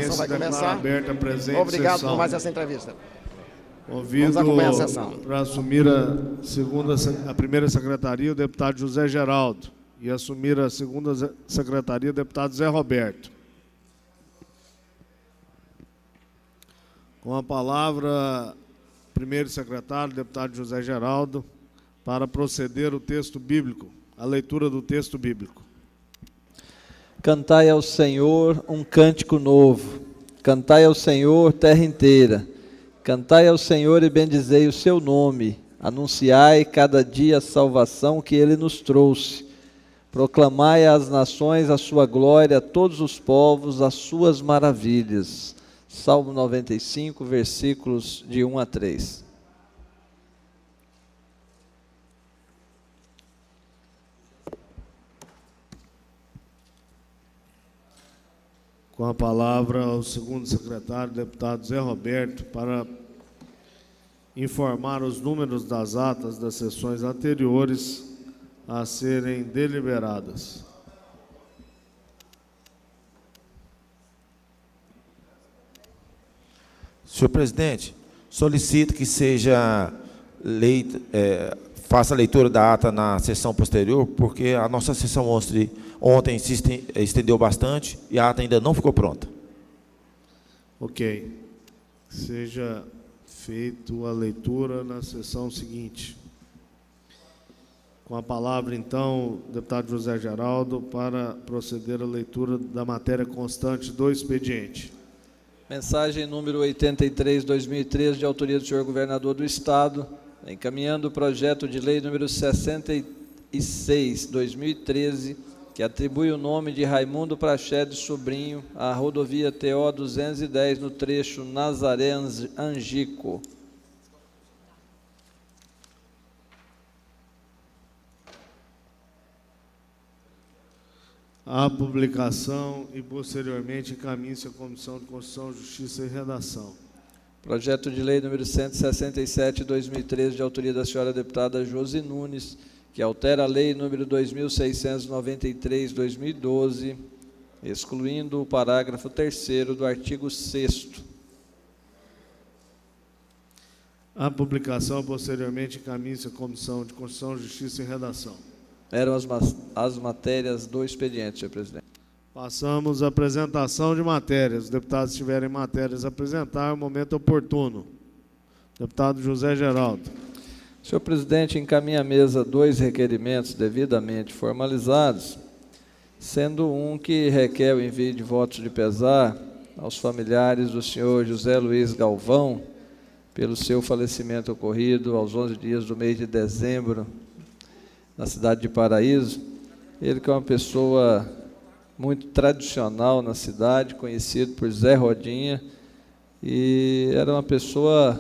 sessão vai começar. Aberta a presente Obrigado sessão. por mais essa entrevista. Convido Vamos acompanhar a sessão. para assumir a primeira secretaria o deputado José Geraldo e assumir a segunda secretaria o deputado Zé Roberto. Com a palavra, primeiro secretário, deputado José Geraldo, para proceder o texto bíblico, a leitura do texto bíblico. Cantai ao Senhor um cântico novo, cantai ao Senhor terra inteira, cantai ao Senhor e bendizei o seu nome, anunciai cada dia a salvação que ele nos trouxe, proclamai às nações a sua glória, a todos os povos as suas maravilhas. Salmo 95, versículos de 1 a 3. Com a palavra o segundo secretário, deputado Zé Roberto, para informar os números das atas das sessões anteriores a serem deliberadas. Senhor presidente, solicito que seja faça a leitura da ata na sessão posterior, porque a nossa sessão ontem se estendeu bastante e a ata ainda não ficou pronta. Ok. Seja feita a leitura na sessão seguinte. Com a palavra, então, o deputado José Geraldo, para proceder à leitura da matéria constante do expediente. Mensagem número 83/2013, de autoria do senhor governador do Estado, encaminhando o projeto de lei número 66/2013, que atribui o nome de Raimundo Praxedes Sobrinho à rodovia TO 210 no trecho Nazaré-Angico. A publicação e, posteriormente, encaminhe-se à Comissão de Constituição, Justiça e Redação. Projeto de lei número 167/2013, de autoria da senhora deputada Josi Nunes, que altera a lei número 2693/2012, excluindo o parágrafo 3º do artigo 6º. A publicação, posteriormente, encaminhe-se à Comissão de Constituição, Justiça e Redação. Eram as matérias do expediente, senhor presidente. Passamos à apresentação de matérias. Os deputados tiverem matérias a apresentar, é o momento oportuno. Deputado José Geraldo. Senhor presidente, encaminha à mesa 2 requerimentos devidamente formalizados, sendo um que requer o envio de votos de pesar aos familiares do senhor José Luiz Galvão, pelo seu falecimento ocorrido aos 11 dias do mês de dezembro, na cidade de Paraíso. Ele que é uma pessoa muito tradicional na cidade, conhecido por Zé Rodinha, e era uma pessoa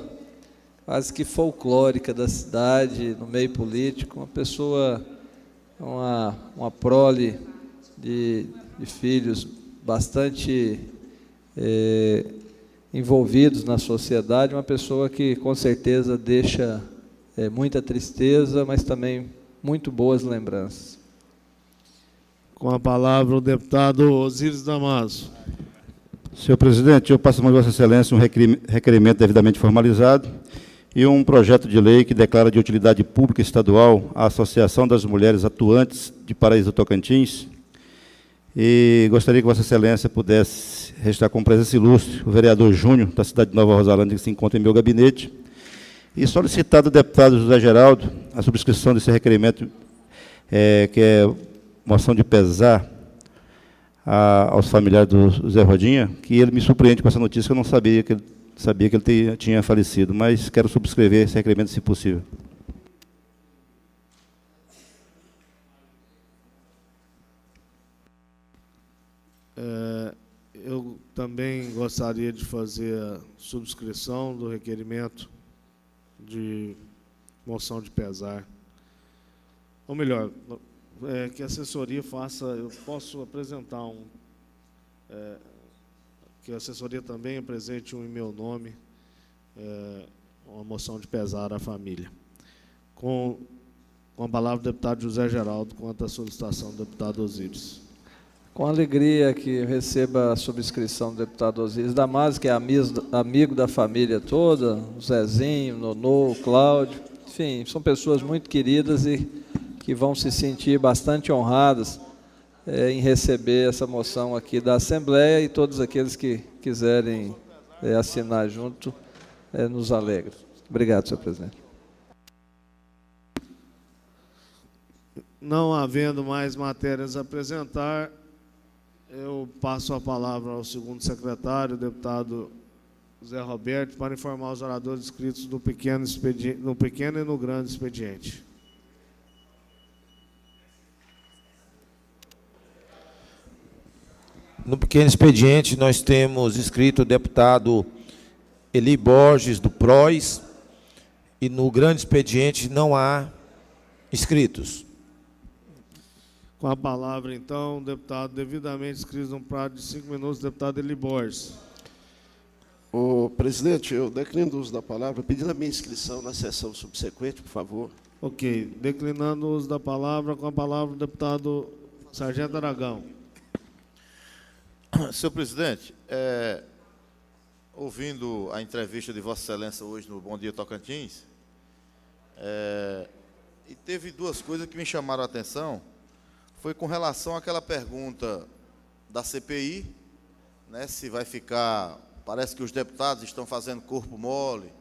quase que folclórica da cidade, no meio político, uma pessoa, uma prole de filhos bastante envolvidos na sociedade, uma pessoa que com certeza deixa muita tristeza, mas também muito boas lembranças. Com a palavra o deputado Osíris Damaso. Senhor presidente, eu passo a Vossa Excelência um requerimento devidamente formalizado e um projeto de lei que declara de utilidade pública estadual a Associação das Mulheres Atuantes de Paraíso do Tocantins. E gostaria que Vossa Excelência pudesse registrar com presença ilustre o vereador Júnior, da cidade de Nova Rosalândia, que se encontra em meu gabinete, e solicitar do deputado José Geraldo a subscrição desse requerimento, que é moção de pesar aos familiares do Zé Rodinha, que ele me surpreende com essa notícia, que eu não sabia que ele tinha falecido, mas quero subscrever esse requerimento, se possível. Eu também gostaria de fazer a subscrição do requerimento de moção de pesar. Ou melhor, que a assessoria faça, eu posso apresentar que a assessoria também apresente em meu nome, uma moção de pesar à família. Com a palavra o deputado José Geraldo, quanto à solicitação do deputado Osíris. Com alegria que eu receba a subscrição do deputado Osíris Damaso, que é amigo da família toda, o Zezinho, o Nonô, o Cláudio, enfim, são pessoas muito queridas e que vão se sentir bastante honradas em receber essa moção aqui da Assembleia, e todos aqueles que quiserem assinar junto, nos alegra. Obrigado, senhor presidente. Não havendo mais matérias a apresentar, eu passo a palavra ao segundo secretário, o deputado Zé Roberto, para informar os oradores inscritos no pequeno e no grande expediente. No pequeno expediente, nós temos inscrito o deputado Eli Borges, do PROS, e no grande expediente não há inscritos. Com a palavra, então, o deputado devidamente inscrito no prazo de 5 minutos, deputado Eli Borges. Ô, presidente, eu declino o uso da palavra, pedindo a minha inscrição na sessão subsequente, por favor. Ok. Declinando o uso da palavra, com a palavra o deputado Sargento Aragão. Senhor presidente, ouvindo a entrevista de Vossa Excelência hoje no Bom Dia Tocantins, e teve duas coisas que me chamaram a atenção. Foi com relação àquela pergunta da CPI, né, se vai ficar, parece que os deputados estão fazendo corpo mole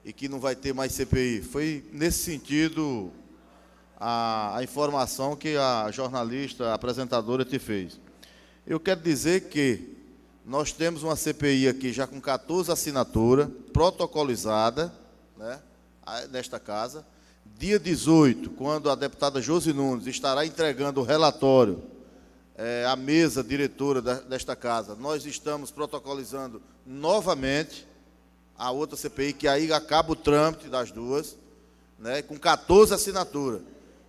e que não vai ter mais CPI. Foi nesse sentido a informação que a jornalista, a apresentadora, te fez. Eu quero dizer que nós temos uma CPI aqui já com 14 assinaturas, protocolizada, né, nesta casa. Dia 18, quando a deputada Josi Nunes estará entregando o relatório à mesa diretora desta casa, nós estamos protocolizando novamente a outra CPI, que aí acaba o trâmite das duas, né, com 14 assinaturas.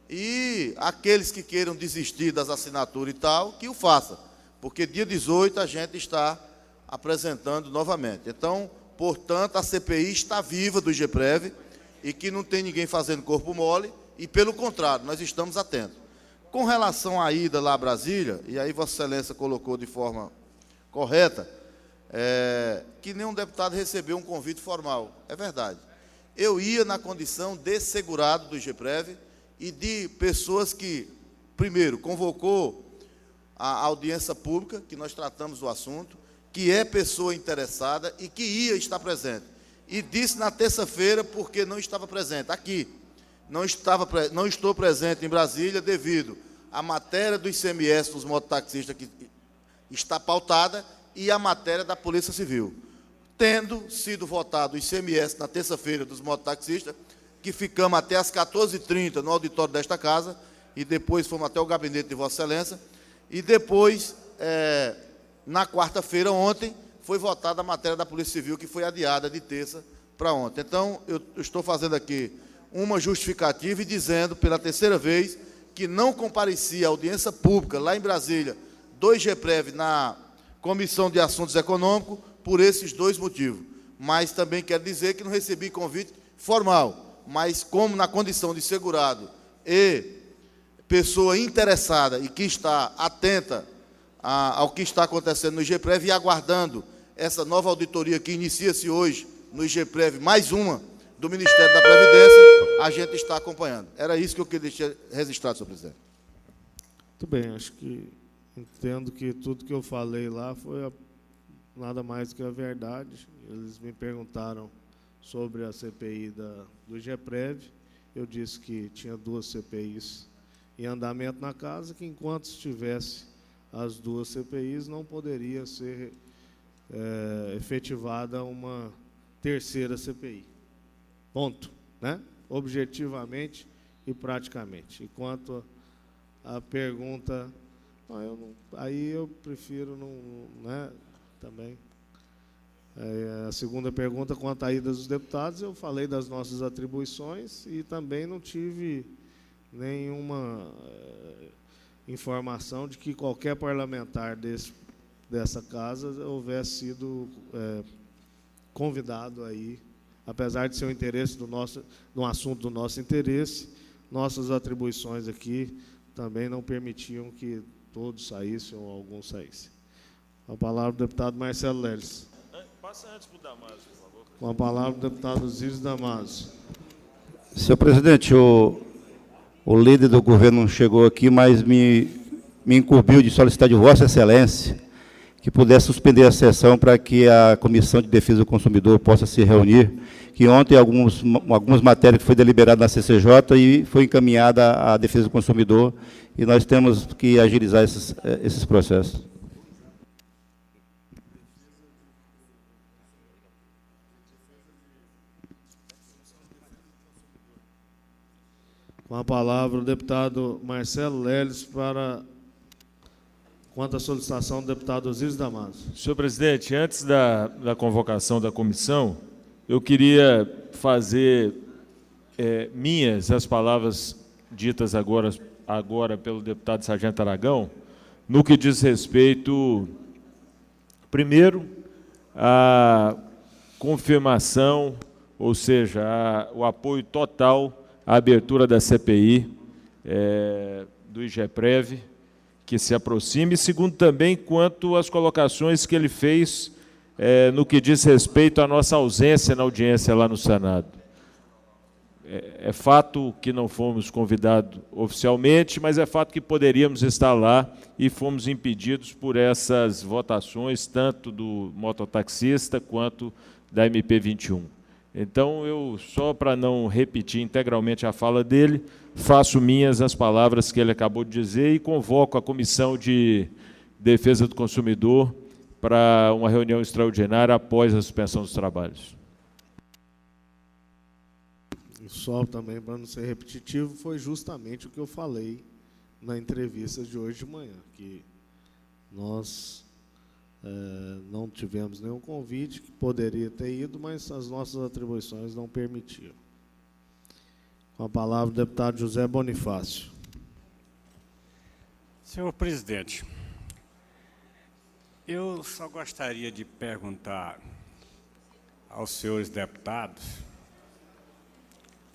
E aqueles que queiram desistir das assinaturas e tal, que o façam, porque dia 18 a gente está apresentando novamente. Então, portanto, a CPI está viva do IGPREV, e que não tem ninguém fazendo corpo mole, e, pelo contrário, nós estamos atentos. Com relação à ida lá a Brasília, e aí Vossa Excelência colocou de forma correta, que nenhum deputado recebeu um convite formal. É verdade. Eu ia na condição de segurado do IGPREV e de pessoas que, primeiro, convocou a audiência pública, que nós tratamos do assunto, que é pessoa interessada e que ia estar presente. E disse na terça-feira porque não estava presente aqui. Não estou presente em Brasília devido à matéria do ICMS dos mototaxistas que está pautada e a matéria da Polícia Civil. Tendo sido votado o ICMS na terça-feira dos mototaxistas, que ficamos até às 14h30 no auditório desta casa, e depois fomos até o gabinete de Vossa Excelência, e depois, na quarta-feira, ontem, foi votada a matéria da Polícia Civil, que foi adiada de terça para ontem. Então, eu estou fazendo aqui uma justificativa e dizendo, pela terceira vez, que não comparecia à audiência pública, lá em Brasília, do IGPREV, na Comissão de Assuntos Econômicos, por esses dois motivos. Mas também quero dizer que não recebi convite formal, mas como na condição de segurado e pessoa interessada e que está atenta ao que está acontecendo no IGPREV e aguardando essa nova auditoria que inicia-se hoje no IGPREV, mais uma do Ministério da Previdência, a gente está acompanhando. Era isso que eu queria deixar registrado, senhor presidente. Muito bem, acho que entendo que tudo que eu falei lá foi nada mais do que a verdade. Eles me perguntaram sobre a CPI do IGPREV. Eu disse que tinha duas CPIs em andamento na casa, que enquanto estivesse as duas CPIs, não poderia ser efetivada uma terceira CPI. Ponto, né? Objetivamente e praticamente. E quanto à pergunta, aí eu prefiro não, né, também. A segunda pergunta, quanto à ida dos deputados, eu falei das nossas atribuições e também não tive nenhuma informação de que qualquer parlamentar dessa casa houvesse sido convidado aí, apesar de ser um interesse no assunto do nosso interesse, nossas atribuições aqui também não permitiam que todos saíssem ou alguns saíssem. Com a palavra o deputado Marcelo Leles. Passa antes para o Damaso, por favor. Com a palavra o deputado Osíris Damaso. Senhor presidente, o líder do governo não chegou aqui, mas me incumbiu de solicitar de Vossa Excelência que pudesse suspender a sessão para que a Comissão de Defesa do Consumidor possa se reunir, que ontem algumas matérias que foi deliberada na CCJ e foi encaminhada à Defesa do Consumidor, e nós temos que agilizar esses processos. Com a palavra o deputado Marcelo Leles quanto à solicitação do deputado Osíris Damaso. Senhor presidente, antes da convocação da comissão, eu queria fazer minhas as palavras ditas agora pelo deputado Sargento Aragão, no que diz respeito, primeiro, à confirmação, ou seja, o apoio total à abertura da CPI do IGEPREV, que se aproxime, e segundo também quanto às colocações que ele fez no que diz respeito à nossa ausência na audiência lá no Senado. É fato que não fomos convidados oficialmente, mas é fato que poderíamos estar lá e fomos impedidos por essas votações, tanto do mototaxista quanto da MP 21. Então, eu, só para não repetir integralmente a fala dele, faço minhas as palavras que ele acabou de dizer e convoco a Comissão de Defesa do Consumidor para uma reunião extraordinária após a suspensão dos trabalhos. E só também, para não ser repetitivo, foi justamente o que eu falei na entrevista de hoje de manhã, que nós não tivemos nenhum convite, que poderia ter ido, mas as nossas atribuições não permitiam. Com a palavra o deputado José Bonifácio. Senhor presidente, eu só gostaria de perguntar aos senhores deputados,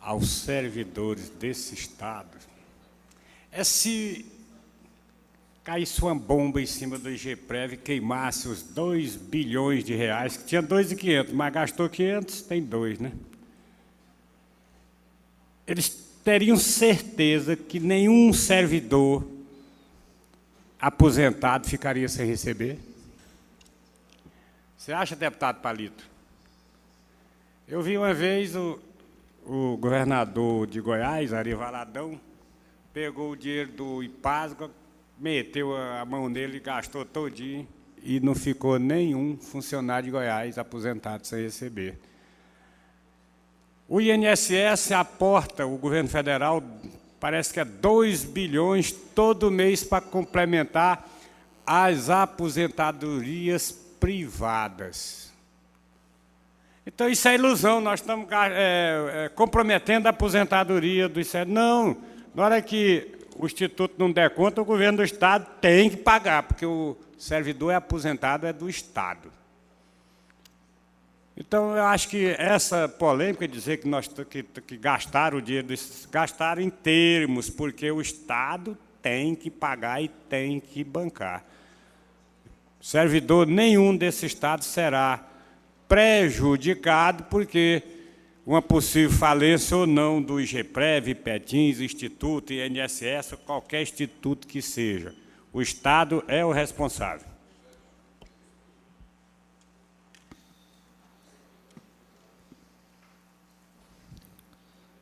aos servidores desse Estado, se caísse uma bomba em cima do IGEPREV e queimasse os 2 bilhões de reais, que tinha 2.500, mas gastou 500, tem 2, né? Eles teriam certeza que nenhum servidor aposentado ficaria sem receber? Você acha, deputado Palito? Eu vi uma vez o governador de Goiás, Ari Valadão, pegou o dinheiro do IPASGA, meteu a mão nele e gastou todinho, e não ficou nenhum funcionário de Goiás aposentado sem receber. O INSS aporta, o governo federal, parece que é 2 bilhões todo mês para complementar as aposentadorias privadas. Então, isso é ilusão, nós estamos comprometendo a aposentadoria do INSS. Não, na hora que o Instituto não der conta, o governo do Estado tem que pagar, porque o servidor aposentado é do Estado. Então, eu acho que essa polêmica de dizer que gastaram o dinheiro, gastaram em termos, porque o Estado tem que pagar e tem que bancar. Servidor nenhum desse Estado será prejudicado, porque uma possível falência ou não do IGEPREV, PETINS, Instituto, INSS, qualquer instituto que seja. O Estado é o responsável.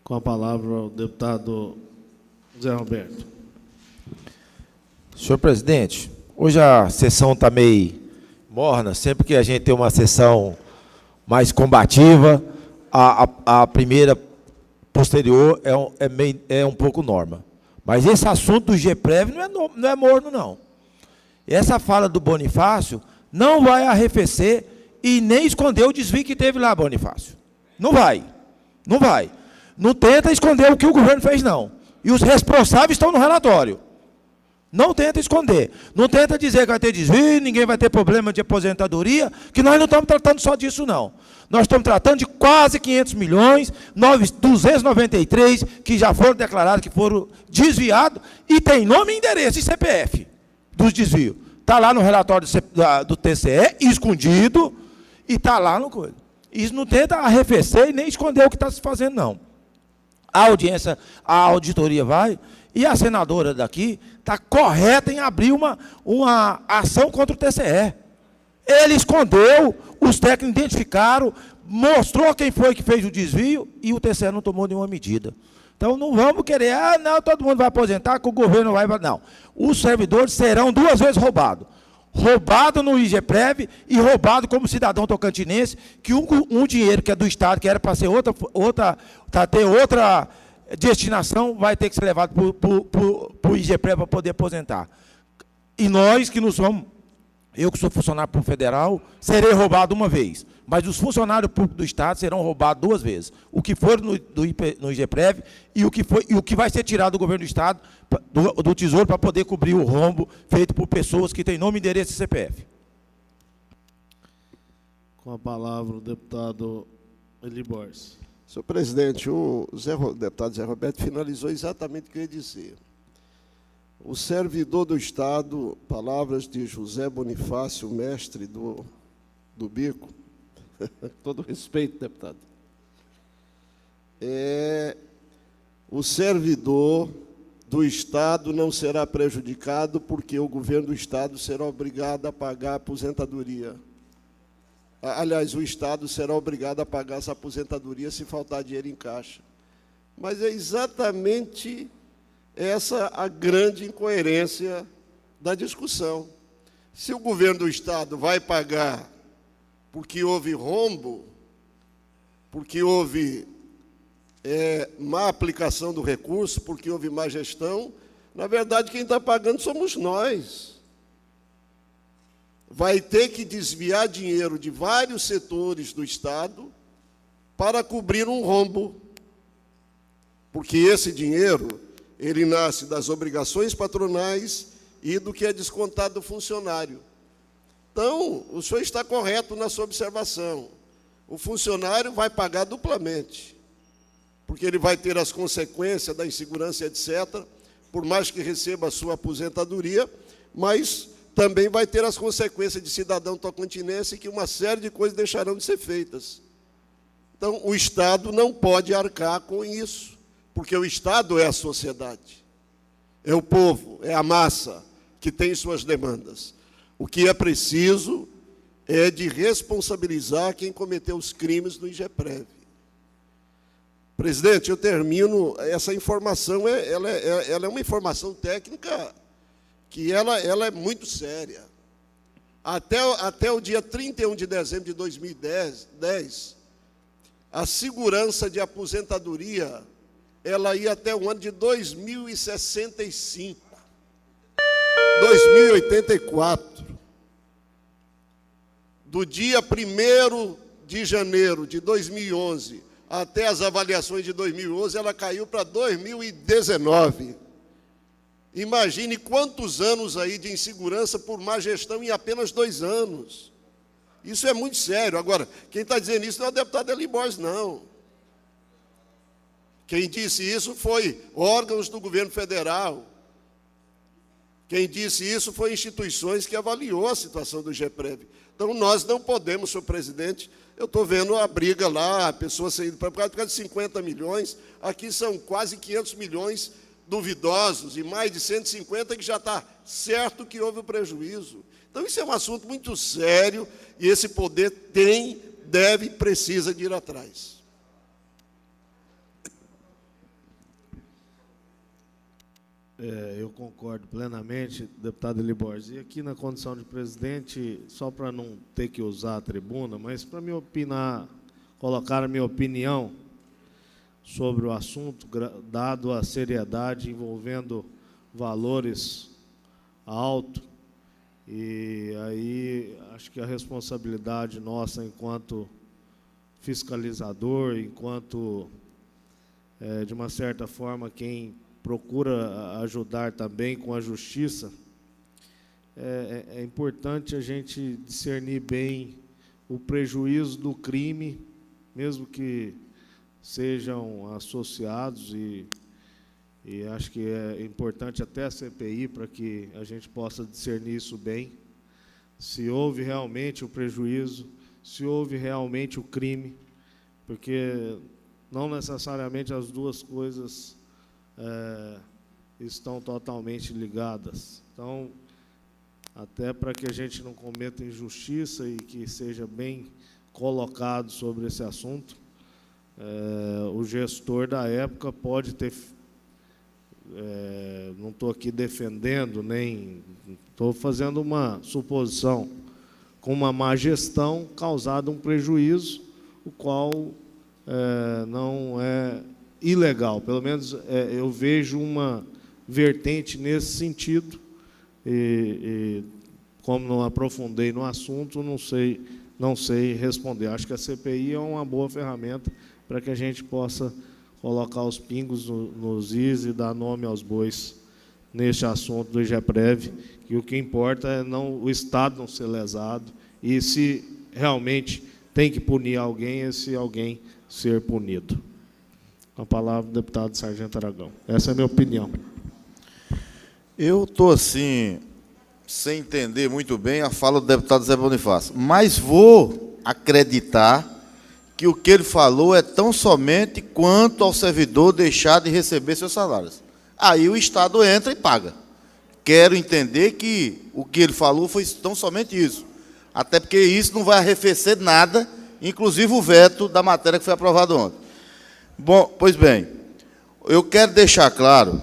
Com a palavra o deputado Zé Roberto. Senhor presidente, hoje a sessão está meio morna, sempre que a gente tem uma sessão mais combativa, a primeira posterior é um pouco norma. Mas esse assunto do IGEPREV não é morno, não. Essa fala do Bonifácio não vai arrefecer e nem esconder o desvio que teve lá, Bonifácio. Não vai. Não vai. Não tenta esconder o que o governo fez, não. E os responsáveis estão no relatório. Não tenta esconder. Não tenta dizer que vai ter desvio, ninguém vai ter problema de aposentadoria, que nós não estamos tratando só disso, não. Nós estamos tratando de quase 500 milhões, 293 que já foram declarados que foram desviados, e tem nome, endereço e CPF dos desvios. Está lá no relatório do TCE, escondido, e está lá no coisa. Isso não tenta arrefecer e nem esconder o que está se fazendo, não. A audiência, a auditoria vai, e a senadora daqui está correta em abrir uma ação contra o TCE. Ele escondeu, os técnicos identificaram, mostrou quem foi que fez o desvio, e o TCE não tomou nenhuma medida. Então, não vamos querer, não, todo mundo vai aposentar, que o governo vai... Não. Os servidores serão 2 vezes roubados. Roubado no IGPREV e roubado como cidadão tocantinense, que um dinheiro que é do Estado, que era para ser ter outra destinação, vai ter que ser levado para o IGPREV para poder aposentar. E nós que nos vamos... Eu que sou funcionário público federal, serei roubado uma vez. Mas os funcionários públicos do Estado serão roubados 2 vezes. O que for no IGPREV e o que vai ser tirado do governo do Estado, do Tesouro, para poder cobrir o rombo feito por pessoas que têm nome, endereço e CPF. Com a palavra o deputado Eli Borges. Senhor presidente, o deputado Zé Roberto finalizou exatamente o que eu ia dizer. O servidor do Estado, palavras de José Bonifácio, mestre do bico, todo respeito, deputado, o servidor do Estado não será prejudicado porque o governo do Estado será obrigado a pagar a aposentadoria. Aliás, o Estado será obrigado a pagar essa aposentadoria se faltar dinheiro em caixa. Mas é exatamente essa a grande incoerência da discussão. Se o governo do Estado vai pagar porque houve rombo, porque houve má aplicação do recurso, porque houve má gestão, na verdade, quem está pagando somos nós. Vai ter que desviar dinheiro de vários setores do Estado para cobrir um rombo, porque esse dinheiro ele nasce das obrigações patronais e do que é descontado do funcionário. Então, o senhor está correto na sua observação. O funcionário vai pagar duplamente, porque ele vai ter as consequências da insegurança, etc., por mais que receba a sua aposentadoria, mas também vai ter as consequências de cidadão tocantinense, que uma série de coisas deixarão de ser feitas. Então, o Estado não pode arcar com isso, porque o Estado é a sociedade, é o povo, é a massa que tem suas demandas. O que é preciso é de responsabilizar quem cometeu os crimes no IGPREV. Presidente, eu termino, essa informação, ela é uma informação técnica que ela é muito séria. Até o dia 31 de dezembro de 2010, a segurança de aposentadoria ela ia até o ano de 2065, 2084. Do dia 1º de janeiro de 2011 até as avaliações de 2011, ela caiu para 2019. Imagine quantos anos aí de insegurança por má gestão em apenas 2 anos. Isso é muito sério. Agora, quem está dizendo isso não é o deputado Eli Borges, não. Quem disse isso foi órgãos do governo federal. Quem disse isso foi instituições que avaliou a situação do IGPREV. Então, nós não podemos, senhor presidente, eu estou vendo a briga lá, a pessoa saindo para por causa de 50 milhões, aqui são quase 500 milhões duvidosos e mais de 150 que já está certo que houve o prejuízo. Então, isso é um assunto muito sério e esse poder deve e precisa de ir atrás. Eu concordo plenamente, deputado Eli Borges. E aqui na condição de presidente, só para não ter que usar a tribuna, mas para me opinar, colocar a minha opinião sobre o assunto, dado a seriedade envolvendo valores altos, e aí acho que a responsabilidade nossa enquanto fiscalizador, enquanto, de uma certa forma, quem procura ajudar também com a justiça, é importante a gente discernir bem o prejuízo do crime, mesmo que sejam associados e e acho que é importante até a CPI para que a gente possa discernir isso bem, se houve realmente o prejuízo, se houve realmente o crime, porque não necessariamente as duas coisas estão totalmente ligadas. Então, até para que a gente não cometa injustiça e que seja bem colocado sobre esse assunto, o gestor da época pode ter, não estou aqui defendendo, nem estou fazendo uma suposição, com uma má gestão causado um prejuízo, o qual não é ilegal. Pelo menos eu vejo uma vertente nesse sentido, e como não aprofundei no assunto, não sei responder. Acho que a CPI é uma boa ferramenta para que a gente possa colocar os pingos nos is e dar nome aos bois neste assunto do IGEPREV, que o que importa é o Estado não ser lesado e, se realmente tem que punir alguém, esse alguém ser punido. Com a palavra, o deputado Sargento Aragão. Essa é a minha opinião. Eu estou, assim, sem entender muito bem a fala do deputado Zé Bonifácio, mas vou acreditar que o que ele falou é tão somente quanto ao servidor deixar de receber seus salários. Aí o Estado entra e paga. Quero entender que o que ele falou foi tão somente isso. Até porque isso não vai arrefecer nada, inclusive o veto da matéria que foi aprovada ontem. Bom, pois bem, eu quero deixar claro,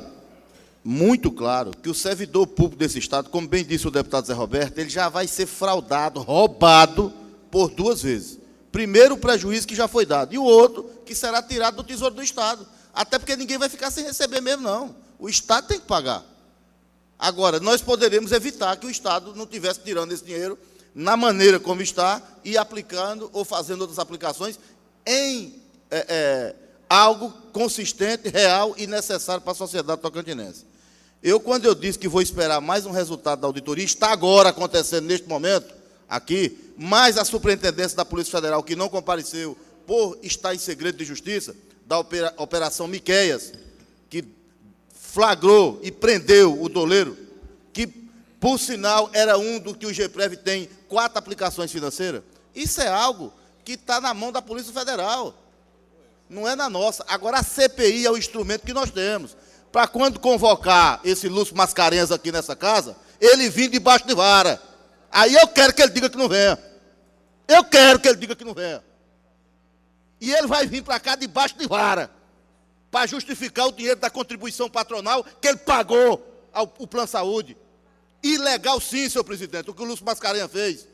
muito claro, que o servidor público desse Estado, como bem disse o deputado Zé Roberto, ele já vai ser fraudado, roubado por duas vezes. Primeiro, o prejuízo que já foi dado, e o outro, que será tirado do Tesouro do Estado. Até porque ninguém vai ficar sem receber mesmo, não. O Estado tem que pagar. Agora, nós poderemos evitar que o Estado não estivesse tirando esse dinheiro na maneira como está e aplicando ou fazendo outras aplicações em algo consistente, real e necessário para a sociedade tocantinense. Quando eu disse que vou esperar mais um resultado da auditoria, está agora acontecendo neste momento, aqui, mais a Superintendência da Polícia Federal, que não compareceu por estar em segredo de justiça, da Operação Miqueias, que flagrou e prendeu o doleiro, que, por sinal, era um do que o IGEPREV tem 4 aplicações financeiras. Isso é algo que está na mão da Polícia Federal, não é na nossa. Agora, a CPI é o instrumento que nós temos, para quando convocar esse Lúcio Mascarenhas aqui nessa casa, ele vir debaixo de vara. Aí eu quero que ele diga que não venha. Eu quero que ele diga que não venha. E ele vai vir para cá debaixo de vara, para justificar o dinheiro da contribuição patronal que ele pagou ao Plano Saúde. Ilegal sim, senhor presidente, o que o Lúcio Mascarenhas fez.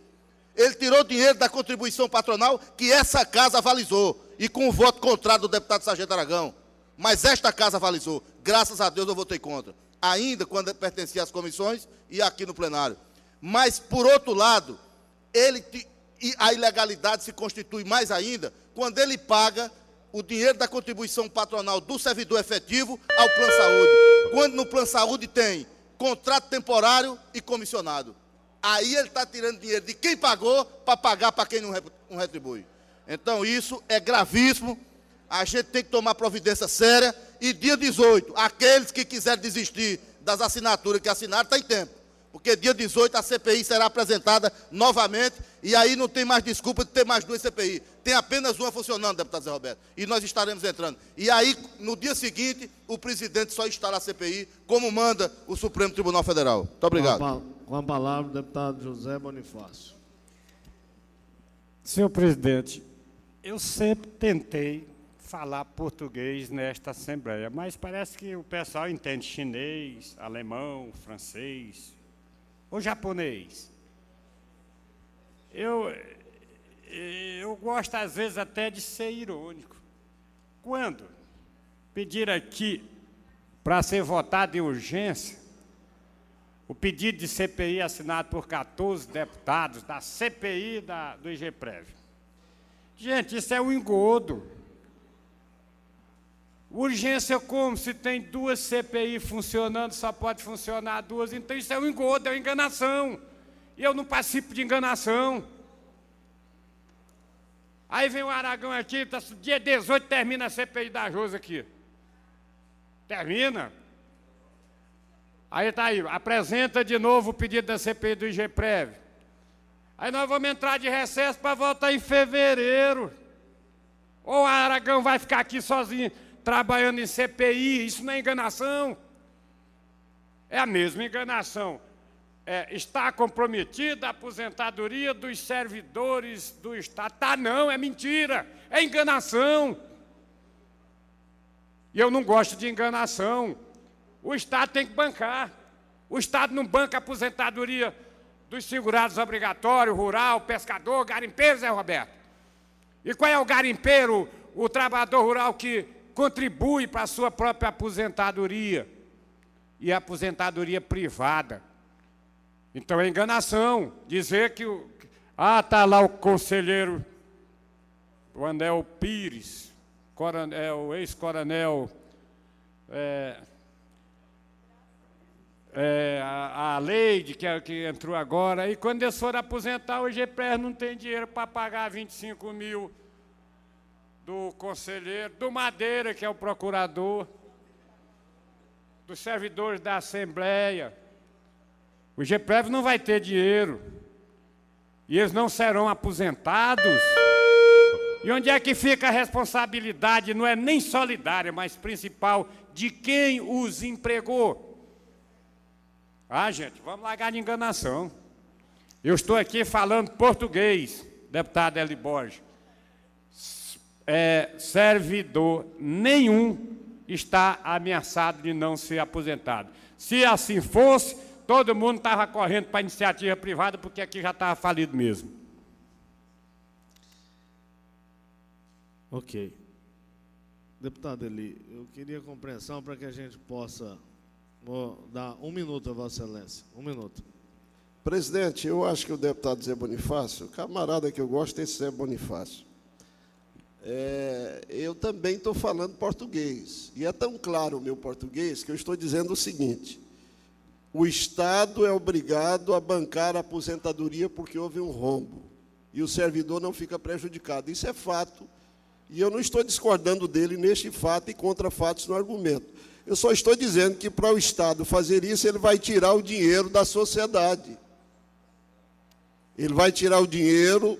Ele tirou dinheiro da contribuição patronal que essa casa avalizou, e com o voto contrário do deputado Sargento Aragão. Mas esta casa avalizou. Graças a Deus eu votei contra. Ainda quando pertencia às comissões e aqui no plenário. Mas, por outro lado, a ilegalidade se constitui mais ainda quando ele paga o dinheiro da contribuição patronal do servidor efetivo ao Plano Saúde. Quando no Plano Saúde tem contrato temporário e comissionado. Aí ele está tirando dinheiro de quem pagou para pagar para quem não retribui. Então, isso é gravíssimo. A gente tem que tomar providência séria. E dia 18, aqueles que quiserem desistir das assinaturas que assinaram, tem tempo. Porque dia 18 a CPI será apresentada novamente, e aí não tem mais desculpa de ter mais 2 CPI. Tem apenas uma funcionando, deputado Zé Roberto, e nós estaremos entrando. E aí, no dia seguinte, o presidente só estará na CPI, como manda o Supremo Tribunal Federal. Muito obrigado. Com a palavra, o deputado José Bonifácio. Senhor presidente, eu sempre tentei falar português nesta Assembleia, mas parece que o pessoal entende chinês, alemão, francês ou japonês. Eu gosto, às vezes, até de ser irônico. Quando pedir aqui para ser votado em urgência o pedido de CPI assinado por 14 deputados da CPI do IGEPREV. Gente, isso é um engodo. Urgência como? Se tem 2 CPI funcionando, só pode funcionar 2. Então isso é um engodo, é uma enganação. E eu não participo de enganação. Aí vem o Aragão aqui, dia 18 termina a CPI da Josa aqui. Termina. Aí tá aí, apresenta de novo o pedido da CPI do IGPREV. Aí nós vamos entrar de recesso para voltar em fevereiro. Ou o Aragão vai ficar aqui sozinho, trabalhando em CPI, isso não é enganação? É a mesma enganação. Está comprometida a aposentadoria dos servidores do Estado. Tá não, é mentira, é enganação. E eu não gosto de enganação. O Estado tem que bancar. O Estado não banca a aposentadoria dos segurados obrigatórios, rural, pescador, garimpeiro, Zé Roberto. E qual é o garimpeiro, o trabalhador rural que contribui para a sua própria aposentadoria? E a aposentadoria privada. Então é enganação dizer que está lá o conselheiro, o Anel Pires, o ex-coronel, a Leide, que entrou agora, e quando eles forem aposentar, o IGPREV não tem dinheiro para pagar 25 mil do conselheiro, do Madeira, que é o procurador, dos servidores da Assembleia. O IGPREV não vai ter dinheiro. E eles não serão aposentados. E onde é que fica a responsabilidade, não é nem solidária, mas principal, de quem os empregou? Gente, vamos largar de enganação. Eu estou aqui falando português, deputado Eli Borges. Servidor nenhum está ameaçado de não ser aposentado. Se assim fosse, todo mundo estava correndo para a iniciativa privada, porque aqui já estava falido mesmo. Ok. Deputado Eli, eu queria compreensão para que a gente possa... Vou dar 1 minuto a Vossa Excelência. 1 minuto. Presidente, eu acho que o deputado Zé Bonifácio, o camarada que eu gosto é esse Zé Bonifácio. Eu também estou falando português. E é tão claro o meu português que eu estou dizendo o seguinte: o Estado é obrigado a bancar a aposentadoria porque houve um rombo. E o servidor não fica prejudicado. Isso é fato. E eu não estou discordando dele neste fato e contra fatos no argumento. Eu só estou dizendo que, para o Estado fazer isso, ele vai tirar o dinheiro da sociedade. Ele vai tirar o dinheiro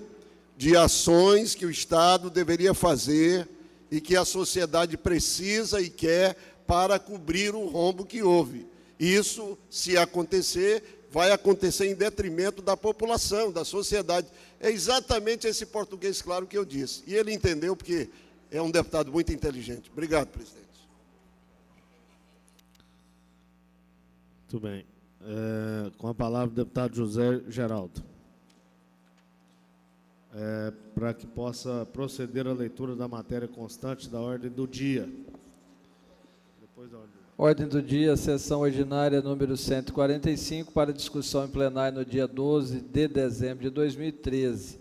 de ações que o Estado deveria fazer e que a sociedade precisa e quer para cobrir o rombo que houve. Isso, se acontecer, vai acontecer em detrimento da população, da sociedade. É exatamente esse português claro que eu disse. E ele entendeu, porque é um deputado muito inteligente. Obrigado, presidente. Muito bem. Com a palavra o deputado José Geraldo. Para que possa proceder a leitura da matéria constante da ordem do dia. Depois da ordem. Ordem do dia, sessão ordinária número 145, para discussão em plenário no dia 12 de dezembro de 2013.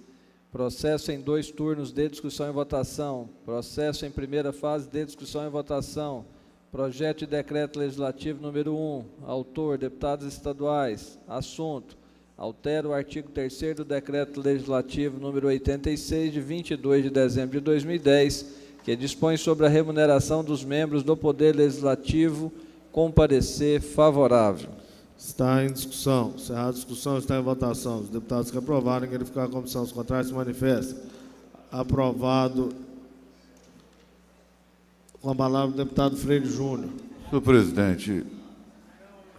Processo em 2 turnos de discussão e votação. Processo em primeira fase de discussão e votação. Projeto de decreto legislativo número 1. Autor, deputados estaduais. Assunto: altera o artigo 3º do decreto legislativo número 86, de 22 de dezembro de 2010, que dispõe sobre a remuneração dos membros do Poder Legislativo, com parecer favorável. Está em discussão. Encerrada a discussão, está em votação. Os deputados que aprovarem, querem ficar a comissão. Os contrários se manifestam. Aprovado. Com a palavra o deputado Freire Júnior. Senhor presidente,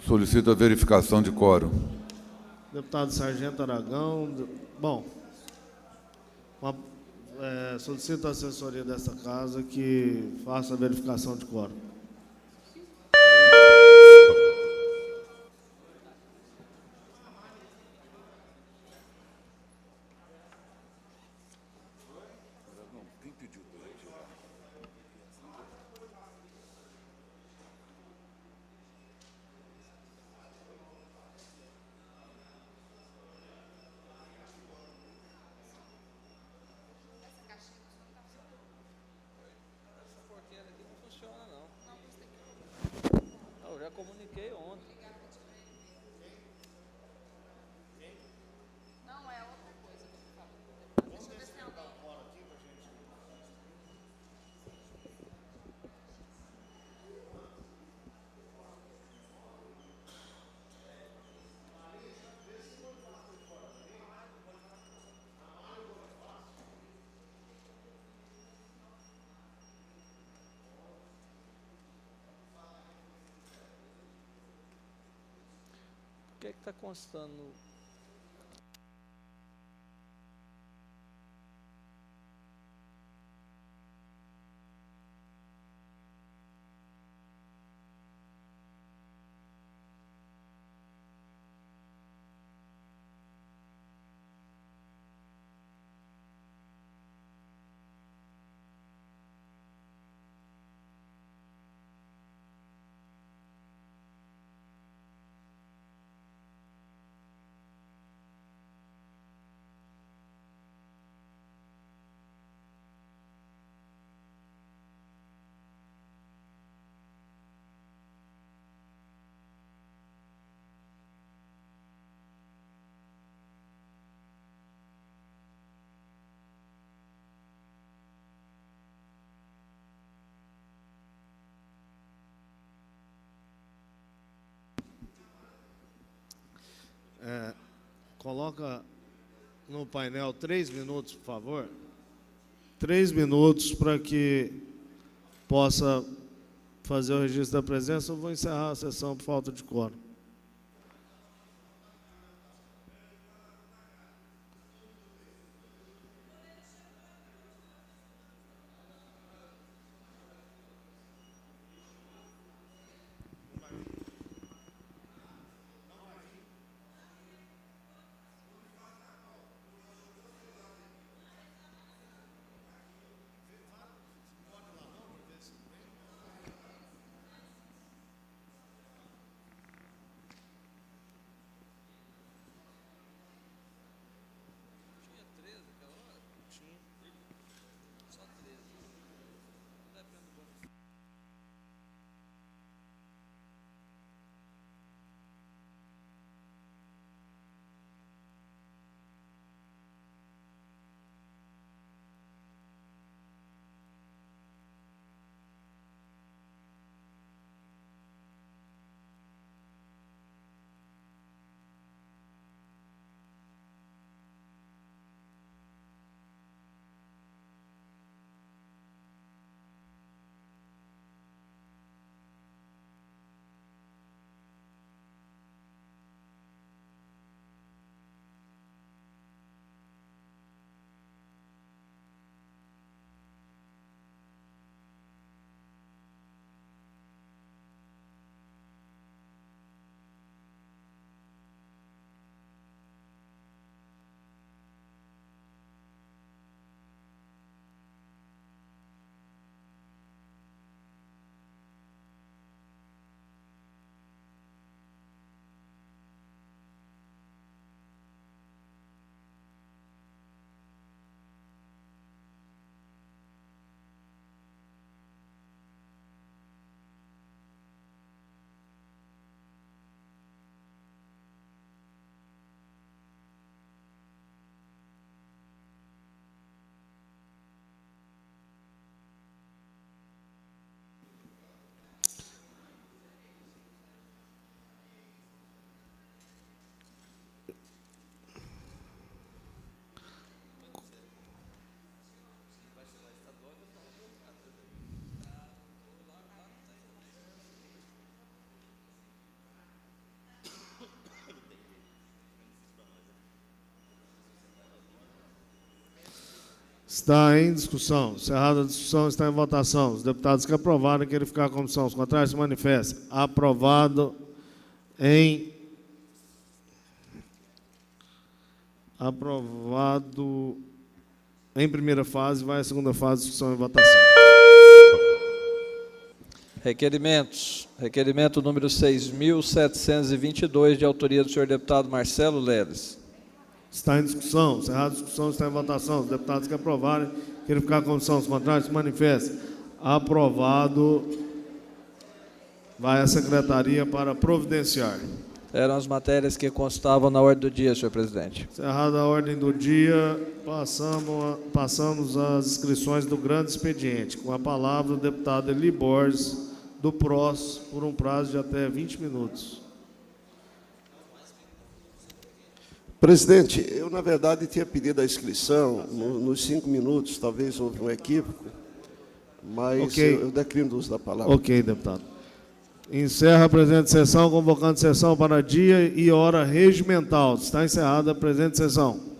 solicito a verificação de quórum. Deputado Sargento Aragão. Bom, solicito a assessoria desta casa que faça a verificação de quórum. que está constando? Coloca no painel 3 minutos, por favor. 3 minutos para que possa fazer o registro da presença. Eu vou encerrar a sessão por falta de quórum. Está em discussão. Encerrada a discussão, está em votação. Os deputados que aprovaram querem ficar com a comissão. Os contrários se manifestem. Aprovado em primeira fase. Vai à segunda fase, discussão e votação. Requerimentos. Requerimento número 6.722, de autoria do senhor deputado Marcelo Leles. Está em discussão. Encerrada a discussão, está em votação. Os deputados que aprovarem querem ficar com a comissão. Os contrários se manifestem. Aprovado. Vai à secretaria para providenciar. Eram as matérias que constavam na ordem do dia, senhor presidente. Encerrada a ordem do dia, passamos às inscrições do grande expediente. Com a palavra, o deputado Eli Borges, do PROS, por um prazo de até 20 minutos. Presidente, eu, na verdade, tinha pedido a inscrição nos 5 minutos, talvez houve um equívoco, mas Ok. eu declino o uso da palavra. Ok, deputado. Encerra a presente sessão, convocando sessão para dia e hora regimental. Está encerrada a presente sessão.